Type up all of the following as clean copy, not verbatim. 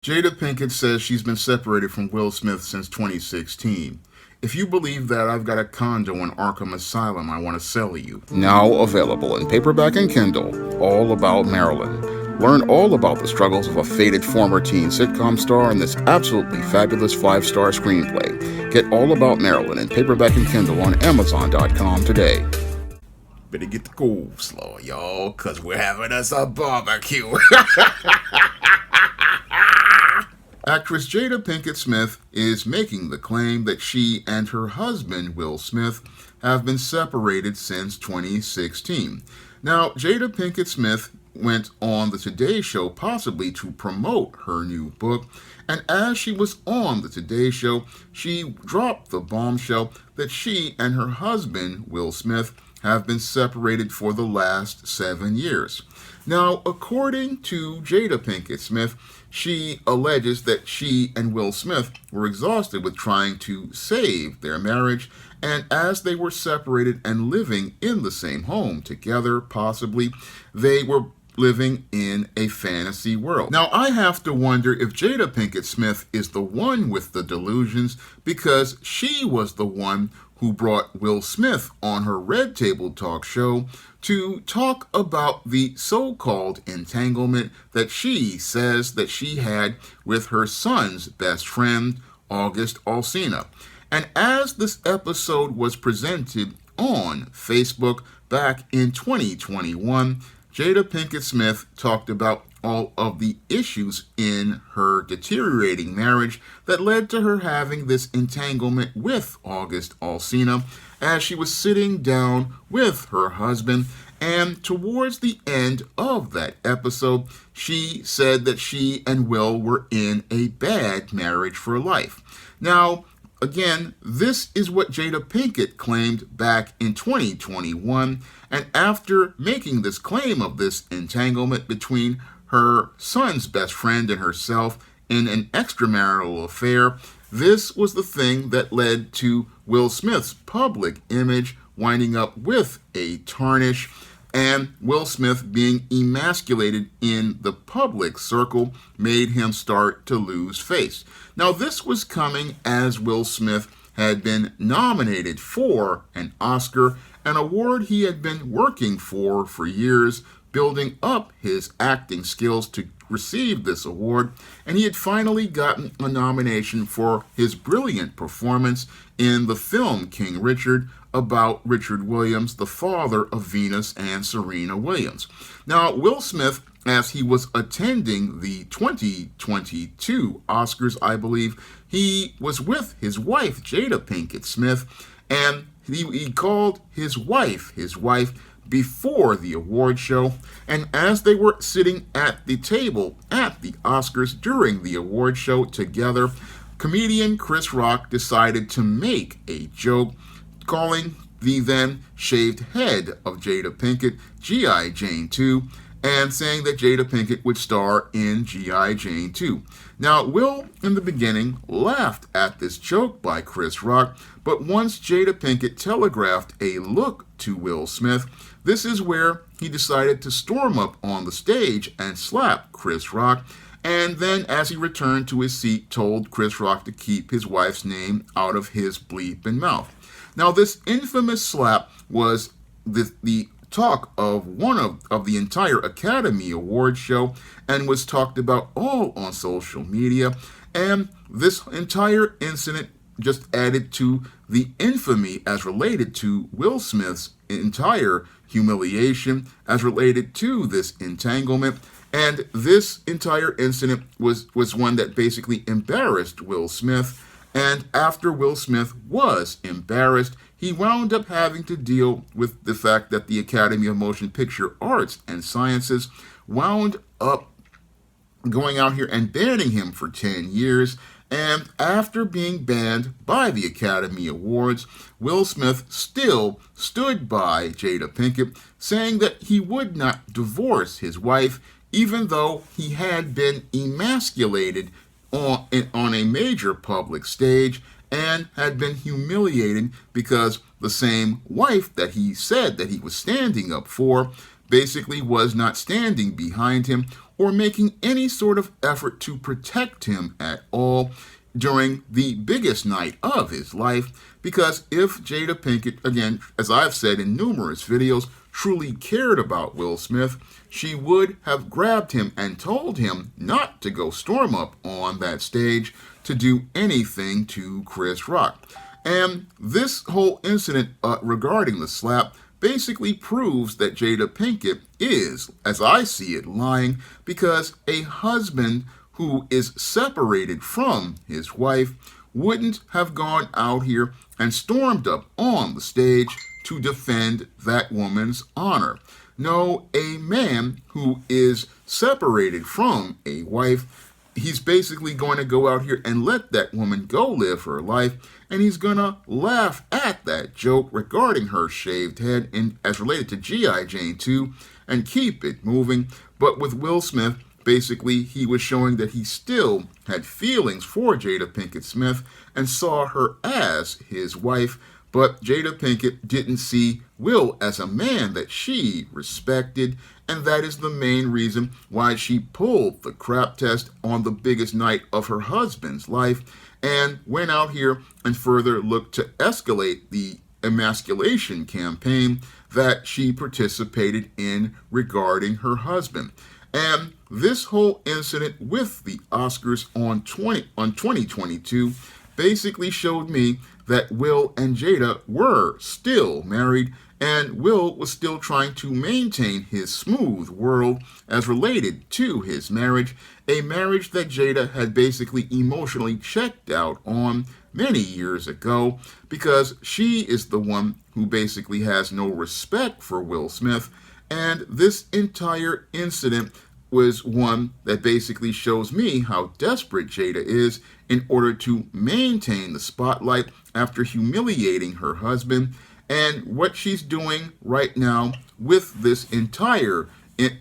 Jada Pinkett says she's been separated from Will Smith since 2016. If you believe that, I've got a condo in Arkham Asylum I want to sell you. Now available in paperback and Kindle, All About Marilyn. Learn all about the struggles of a faded former teen sitcom star in this absolutely fabulous 5-star screenplay. Get All About Marilyn in paperback and Kindle on Amazon.com today. Better get the coleslaw, y'all, because we're having us a barbecue. Actress Jada Pinkett Smith is making the claim that she and her husband, Will Smith, have been separated since 2016. Now, Jada Pinkett Smith went on the Today Show possibly to promote her new book, and as she was on the Today Show, she dropped the bombshell that she and her husband, Will Smith, have been separated for the last 7 years. Now, according to Jada Pinkett Smith, she alleges that she and Will Smith were exhausted with trying to save their marriage, and as they were separated and living in the same home together, possibly, they were living in a fantasy world. Now, I have to wonder if Jada Pinkett Smith is the one with the delusions, because she was the one who brought Will Smith on her Red Table Talk show to talk about the so-called entanglement that she says that she had with her son's best friend, August Alsina. And as this episode was presented on Facebook back in 2021, Jada Pinkett Smith talked about all of the issues in her deteriorating marriage that led to her having this entanglement with August Alsina as she was sitting down with her husband. And towards the end of that episode, she said that she and Will were in a bad marriage for life. Now, again, this is what Jada Pinkett claimed back in 2021, and after making this claim of this entanglement between her son's best friend and herself in an extramarital affair, this was the thing that led to Will Smith's public image winding up with a tarnish, and Will Smith being emasculated in the public circle made him start to lose face. Now, this was coming as Will Smith had been nominated for an Oscar, an award he had been working for years, building up his acting skills to receive this award, and he had finally gotten a nomination for his brilliant performance in the film King Richard, about Richard Williams, the father of Venus and Serena Williams. Now, Will Smith, as he was attending the 2022 Oscars, I believe, he was with his wife, Jada Pinkett Smith, and he called his wife before the award show, and as they were sitting at the table at the Oscars during the award show together, comedian Chris Rock decided to make a joke calling the then shaved head of Jada Pinkett G.I. Jane 2, and saying that Jada Pinkett would star in G.I. Jane 2. Now, Will, in the beginning, laughed at this joke by Chris Rock, but once Jada Pinkett telegraphed a look to Will Smith, this is where he decided to storm up on the stage and slap Chris Rock, and then as he returned to his seat, told Chris Rock to keep his wife's name out of his bleeping mouth. Now, this infamous slap was the talk of one of the entire Academy Awards show, and was talked about all on social media, and this entire incident just added to the infamy as related to Will Smith's entire humiliation as related to this entanglement. And this entire incident was one that basically embarrassed Will Smith. And after Will Smith was embarrassed, he wound up having to deal with the fact that the Academy of Motion Picture Arts and Sciences wound up going out here and banning him for 10 years. And after being banned by the Academy Awards, Will Smith still stood by Jada Pinkett, saying that he would not divorce his wife, even though he had been emasculated on a major public stage and had been humiliated because the same wife that he said that he was standing up for basically was not standing behind him or making any sort of effort to protect him at all during the biggest night of his life. Because if Jada Pinkett, again, as I've said in numerous videos, truly cared about Will Smith, she would have grabbed him and told him not to go storm up on that stage to do anything to Chris Rock. And this whole incident regarding the slap basically proves that Jada Pinkett is, as I see it, lying, because a husband who is separated from his wife wouldn't have gone out here and stormed up on the stage to defend that woman's honor. No, a man who is separated from a wife, he's basically going to go out here and let that woman go live her life, and he's going to laugh at that joke regarding her shaved head as related to G.I. Jane 2 and keep it moving. But with Will Smith, basically, he was showing that he still had feelings for Jada Pinkett Smith and saw her as his wife. But Jada Pinkett didn't see Will as a man that she respected, and that is the main reason why she pulled the crap test on the biggest night of her husband's life and went out here and further looked to escalate the emasculation campaign that she participated in regarding her husband. And this whole incident with the Oscars on 2022 basically showed me that Will and Jada were still married, and Will was still trying to maintain his smooth world as related to his marriage, a marriage that Jada had basically emotionally checked out on many years ago, because she is the one who basically has no respect for Will Smith. And this entire incident was one that basically shows me how desperate Jada is in order to maintain the spotlight after humiliating her husband. And what she's doing right now with this entire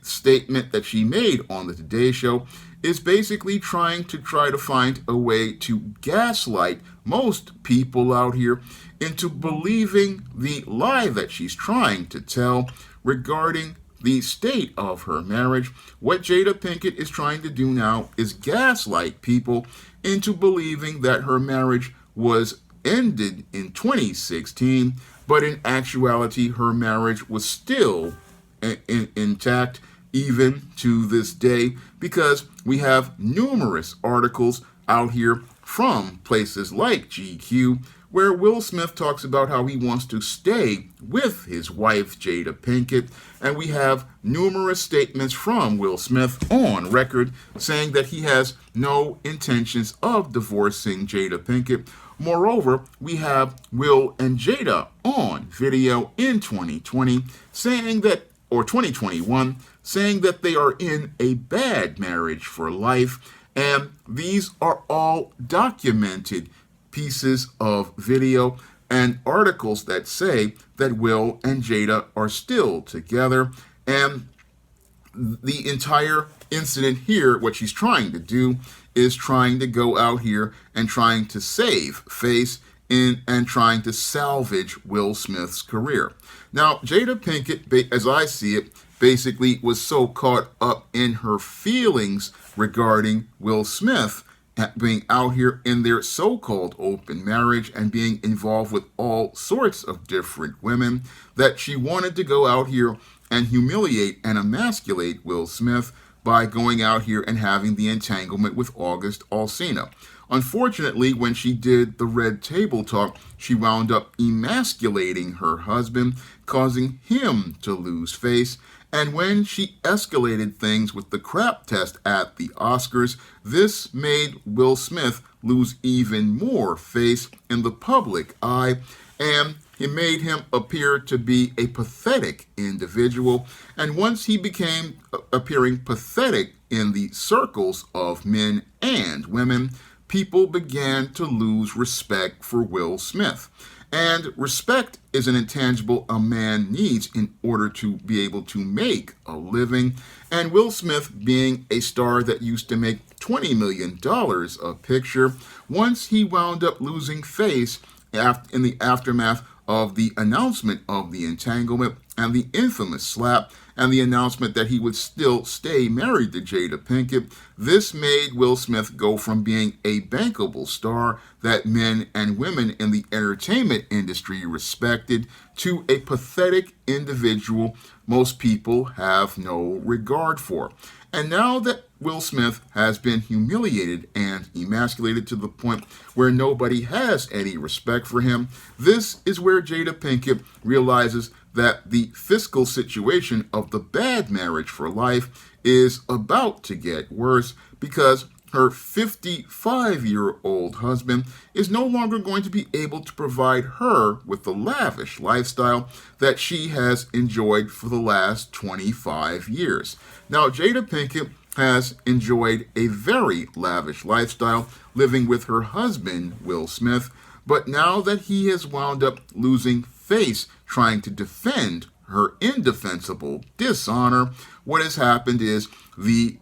statement that she made on the Today Show is basically trying to find a way to gaslight most people out here into believing the lie that she's trying to tell regarding the state of her marriage. What Jada Pinkett is trying to do now is gaslight people into believing that her marriage was ended in 2016, but in actuality, her marriage was still intact even to this day, because we have numerous articles out here from places like GQ where Will Smith talks about how he wants to stay with his wife, Jada Pinkett, and we have numerous statements from Will Smith on record saying that he has no intentions of divorcing Jada Pinkett. Moreover, we have Will and Jada on video in 2020 saying that, or 2021, saying that they are in a bad marriage for life, and these are all documented pieces of video and articles that say that Will and Jada are still together. And the entire incident here, what she's trying to do is trying to go out here and trying to save face and trying to salvage Will Smith's career. Now, Jada Pinkett, as I see it, basically was so caught up in her feelings regarding Will Smith being out here in their so-called open marriage and being involved with all sorts of different women that she wanted to go out here and humiliate and emasculate Will Smith by going out here and having the entanglement with August Alsina. Unfortunately, when she did the Red Table Talk, she wound up emasculating her husband, causing him to lose face. And when she escalated things with the crap test at the Oscars, this made Will Smith lose even more face in the public eye, and it made him appear to be a pathetic individual. And once he became appearing pathetic in the circles of men and women, people began to lose respect for Will Smith. And respect is an intangible a man needs in order to be able to make a living. And Will Smith, being a star that used to make $20 million a picture, once he wound up losing face in the aftermath of the announcement of the entanglement, and the infamous slap and the announcement that he would still stay married to Jada Pinkett, this made Will Smith go from being a bankable star that men and women in the entertainment industry respected to a pathetic individual most people have no regard for. And now that Will Smith has been humiliated and emasculated to the point where nobody has any respect for him, this is where Jada Pinkett realizes that the fiscal situation of the bad marriage for life is about to get worse because her 55-year-old husband is no longer going to be able to provide her with the lavish lifestyle that she has enjoyed for the last 25 years. Now, Jada Pinkett has enjoyed a very lavish lifestyle living with her husband, Will Smith, but now that he has wound up losing face trying to defend her indefensible dishonor, what has happened is the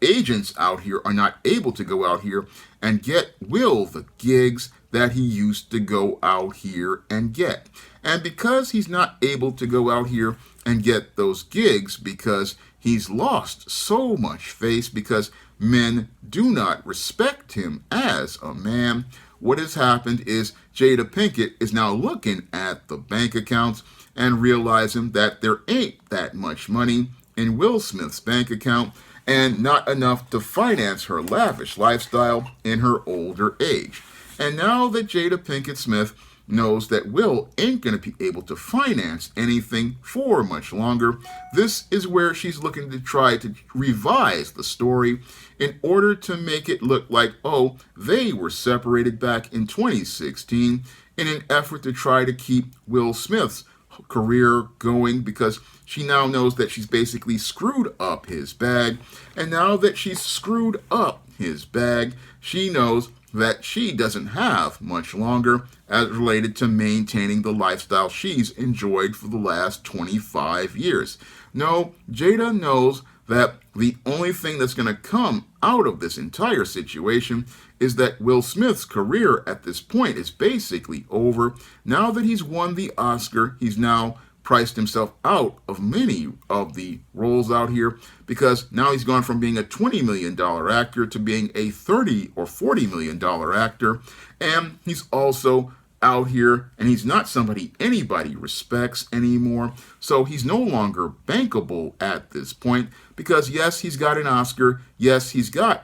agents out here are not able to go out here and get Will the gigs that he used to go out here and get. And because he's not able to go out here and get those gigs because he's lost so much face because men do not respect him as a man, what has happened is Jada Pinkett is now looking at the bank accounts and realizing that there ain't that much money in Will Smith's bank account and not enough to finance her lavish lifestyle in her older age. And now that Jada Pinkett Smith knows that Will ain't going to be able to finance anything for much longer, this is where she's looking to try to revise the story in order to make it look like, oh, they were separated back in 2016 in an effort to try to keep Will Smith's career going because she now knows that she's basically screwed up his bag. And now that she's screwed up his bag, she knows that she doesn't have much longer as related to maintaining the lifestyle she's enjoyed for the last 25 years. No, Jada knows that the only thing that's going to come out of this entire situation is that Will Smith's career at this point is basically over. Now that he's won the Oscar, he's now priced himself out of many of the roles out here because now he's gone from being a $20 million actor to being a $30 or $40 million actor. And he's also out here and he's not somebody anybody respects anymore. So he's no longer bankable at this point because yes, he's got an Oscar. Yes, he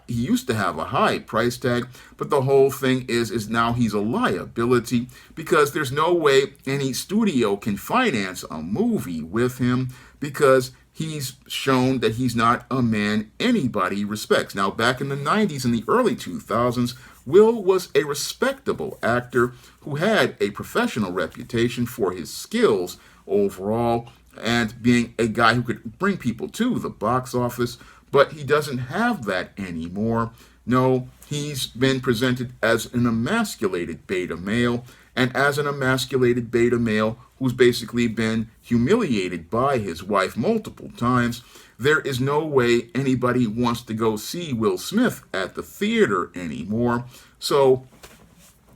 used to have a high price tag, but the whole thing is now he's a liability because there's no way any studio can finance a movie with him because he's shown that he's not a man anybody respects. Now, back in the 90s and the early 2000s, Will was a respectable actor who had a professional reputation for his skills overall and being a guy who could bring people to the box office, but he doesn't have that anymore. No, he's been presented as an emasculated beta male, and as an emasculated beta male who's basically been humiliated by his wife multiple times, there is no way anybody wants to go see Will Smith at the theater anymore. So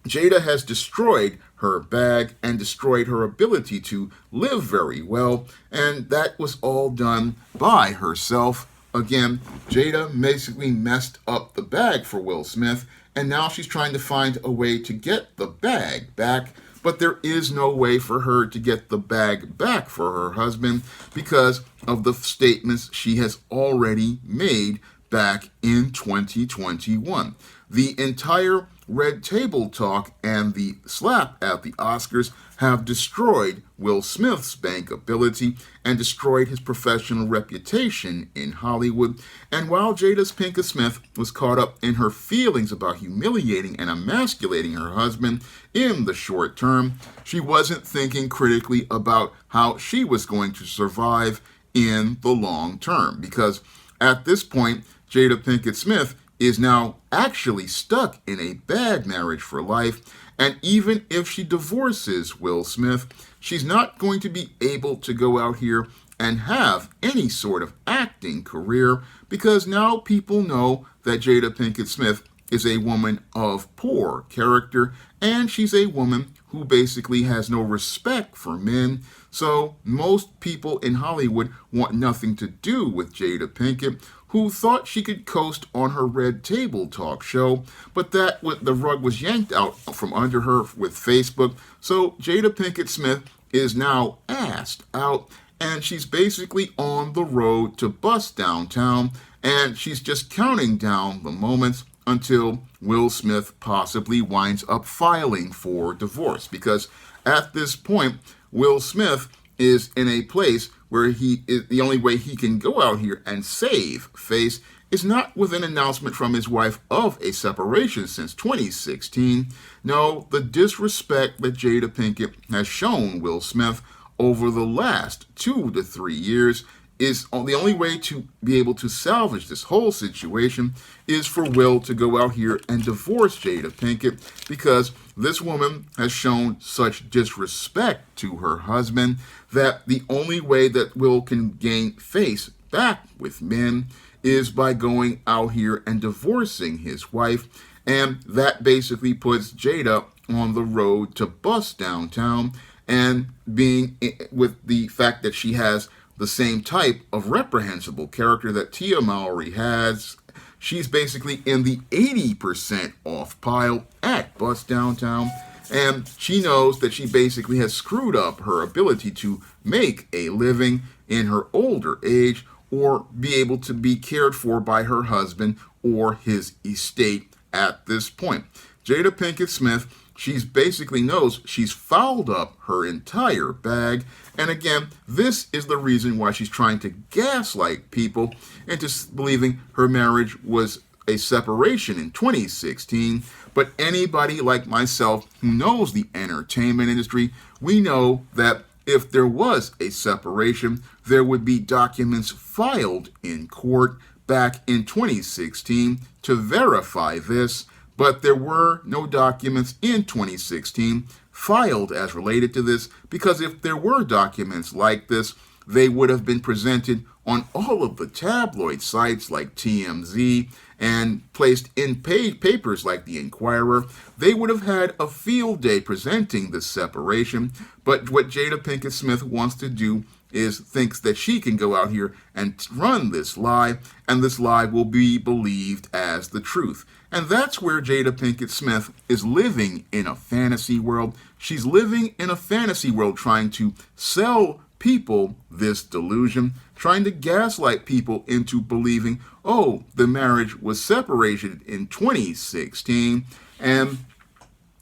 Jada has destroyed her bag and destroyed her ability to live very well, and that was all done by herself. Again, Jada basically messed up the bag for Will Smith, and now she's trying to find a way to get the bag back, but there is no way for her to get the bag back for her husband because of the statements she has already made back in 2021. The entire red table talk and the slap at the Oscars have destroyed Will Smith's bankability and destroyed his professional reputation in Hollywood. And while Jada Pinkett Smith was caught up in her feelings about humiliating and emasculating her husband in the short term, she wasn't thinking critically about how she was going to survive in the long term. Because at this point, Jada Pinkett Smith is now actually stuck in a bad marriage for life, and even if she divorces Will Smith, she's not going to be able to go out here and have any sort of acting career because now people know that Jada Pinkett Smith is a woman of poor character and she's a woman who basically has no respect for men. So most people in Hollywood want nothing to do with Jada Pinkett, who thought she could coast on her Red Table Talk show, but the rug was yanked out from under her with Facebook. So Jada Pinkett Smith is now asked out, and she's basically on the road to bust downtown, and she's just counting down the moments until Will Smith possibly winds up filing for divorce. Because at this point, Will Smith is in a place where the only way he can go out here and save face is not with an announcement from his wife of a separation since 2016. No, the disrespect that Jada Pinkett has shown Will Smith over the last 2 to 3 years is the only way to be able to salvage this whole situation is for Will to go out here and divorce Jada Pinkett, because this woman has shown such disrespect to her husband that the only way that Will can gain face back with men is by going out here and divorcing his wife. And that basically puts Jada on the road to bust downtown, and being with the fact that she has the same type of reprehensible character that Tia Mowry has, she's basically in the 80% off pile at Bust Downtown, and she knows that she basically has screwed up her ability to make a living in her older age or be able to be cared for by her husband or his estate at this point. Jada Pinkett Smith, she's basically knows she's fouled up her entire bag. And again, this is the reason why she's trying to gaslight people into believing her marriage was a separation in 2016. But anybody like myself who knows the entertainment industry, we know that if there was a separation, there would be documents filed in court back in 2016 to verify this. But there were no documents in 2016 filed as related to this, because if there were documents like this, they would have been presented on all of the tabloid sites like TMZ and placed in papers like the Inquirer. They would have had a field day presenting this separation. But what Jada Pinkett Smith wants to do is thinks that she can go out here and run this lie, and this lie will be believed as the truth. And that's where Jada Pinkett Smith is living in a fantasy world. She's living in a fantasy world trying to sell people this delusion, trying to gaslight people into believing, oh, the marriage was separated in 2016, and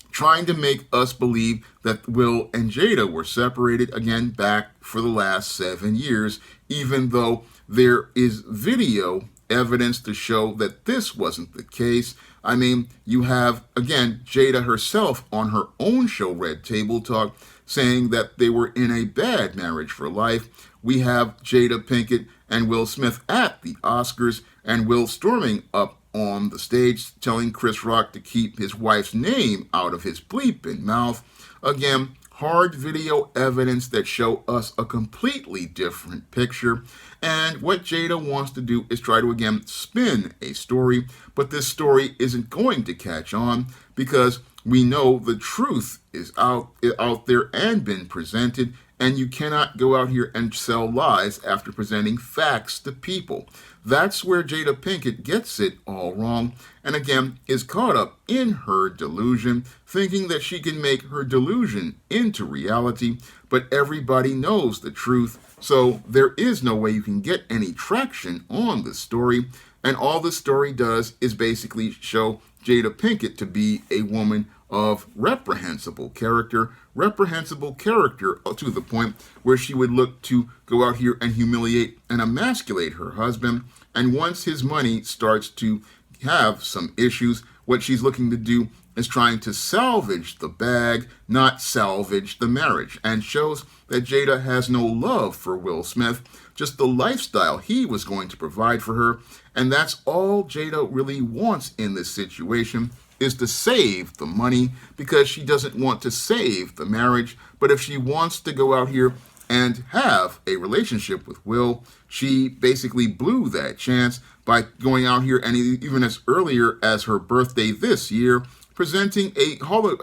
trying to make us believe that Will and Jada were separated again back for the last 7 years, even though there is video evidence to show that this wasn't the case. I mean, you have, again, Jada herself on her own show, Red Table Talk, saying that they were in a bad marriage for life. We have Jada Pinkett and Will Smith at the Oscars, and Will storming up on the stage telling Chris Rock to keep his wife's name out of his bleeping mouth. Again, hard video evidence that show us a completely different picture. And what Jada wants to do is try to, again, spin a story. But this story isn't going to catch on because we know the truth is out there and been presented. And you cannot go out here and sell lies after presenting facts to people. That's where Jada Pinkett gets it all wrong, and again is caught up in her delusion, thinking that she can make her delusion into reality, but everybody knows the truth, so there is no way you can get any traction on the story, and all the story does is basically show Jada Pinkett to be a woman of reprehensible character to the point where she would look to go out here and humiliate and emasculate her husband. And once his money starts to have some issues, what she's looking to do is trying to salvage the bag, not salvage the marriage, and shows that Jada has no love for Will Smith, just the lifestyle he was going to provide for her. And that's all Jada really wants in this situation, is to save the money, because she doesn't want to save the marriage. But if she wants to go out here and have a relationship with Will, she basically blew that chance by going out here and even as earlier as her birthday this year, presenting a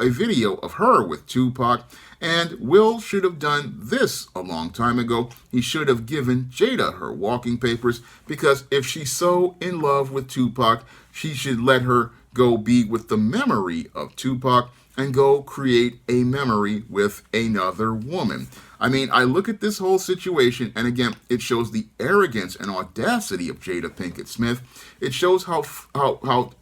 video of her with Tupac. And Will should have done this a long time ago. He should have given Jada her walking papers, because if she's so in love with Tupac, she should let her go be with the memory of Tupac and go create a memory with another woman. I mean, I look at this whole situation, and again, it shows the arrogance and audacity of Jada Pinkett Smith. It shows how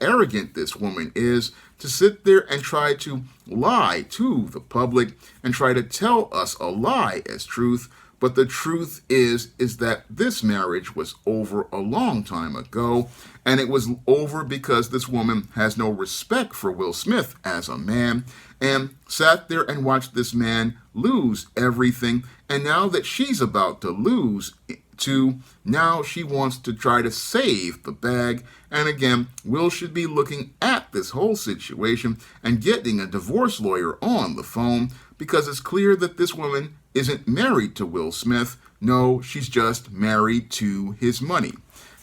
arrogant this woman is to sit there and try to lie to the public and try to tell us a lie as truth. But the truth is that this marriage was over a long time ago, and it was over because this woman has no respect for Will Smith as a man, and sat there and watched this man lose everything. And now that she's about to lose too, now she wants to try to save the bag. And again, Will should be looking at this whole situation and getting a divorce lawyer on the phone, because it's clear that this woman isn't married to Will Smith. No, she's just married to his money.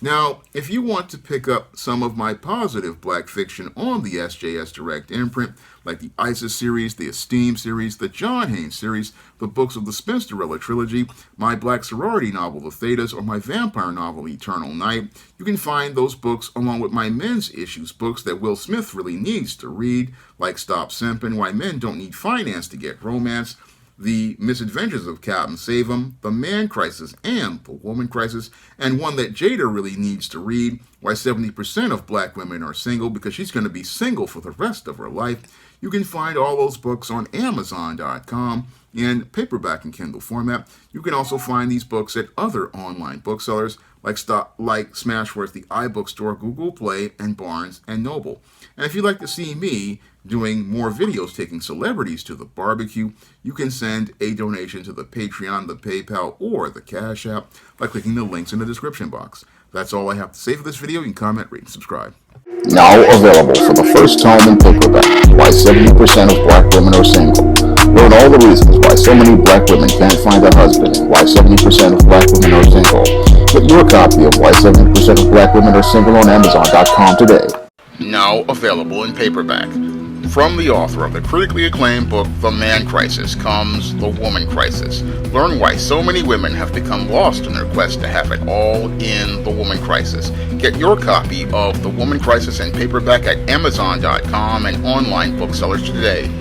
Now, if you want to pick up some of my positive black fiction on the SJS Direct imprint, like the ISIS series, the Esteem series, the John Haynes series, the books of the Spinsterella trilogy, my black sorority novel, The Thetas, or my vampire novel, Eternal Night, you can find those books along with my men's issues books that Will Smith really needs to read, like Stop Simpin', Why Men Don't Need Finance to Get Romance, The Misadventures of Captain Save-'em, The Man Crisis, and The Woman Crisis, and one that Jada really needs to read, Why 70% of Black Women Are Single, because she's going to be single for the rest of her life. You can find all those books on Amazon.com in paperback and Kindle format. You can also find these books at other online booksellers like Smashworth, the iBookstore, Google Play, and Barnes & Noble. And if you'd like to see me doing more videos taking celebrities to the barbecue, you can send a donation to the Patreon, the PayPal, or the Cash App by clicking the links in the description box. That's all I have to say for this video. You can comment, rate, and subscribe. Now available for the first time in paperback, Why 70% of Black Women Are Single. Learn all the reasons why so many Black women can't find a husband and why 70% of Black women are single. Get your copy of Why 70% of Black Women Are Single on Amazon.com today. Now available in paperback. From the author of the critically acclaimed book, The Man Crisis, comes The Woman Crisis. Learn why so many women have become lost in their quest to have it all in The Woman Crisis. Get your copy of The Woman Crisis in paperback at Amazon.com and online booksellers today.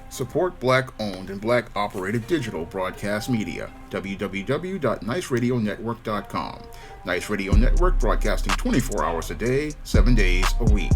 Support Black-owned and Black-operated digital broadcast media. www.niceradionetwork.com. Nice Radio Network, broadcasting 24 hours a day, 7 days a week.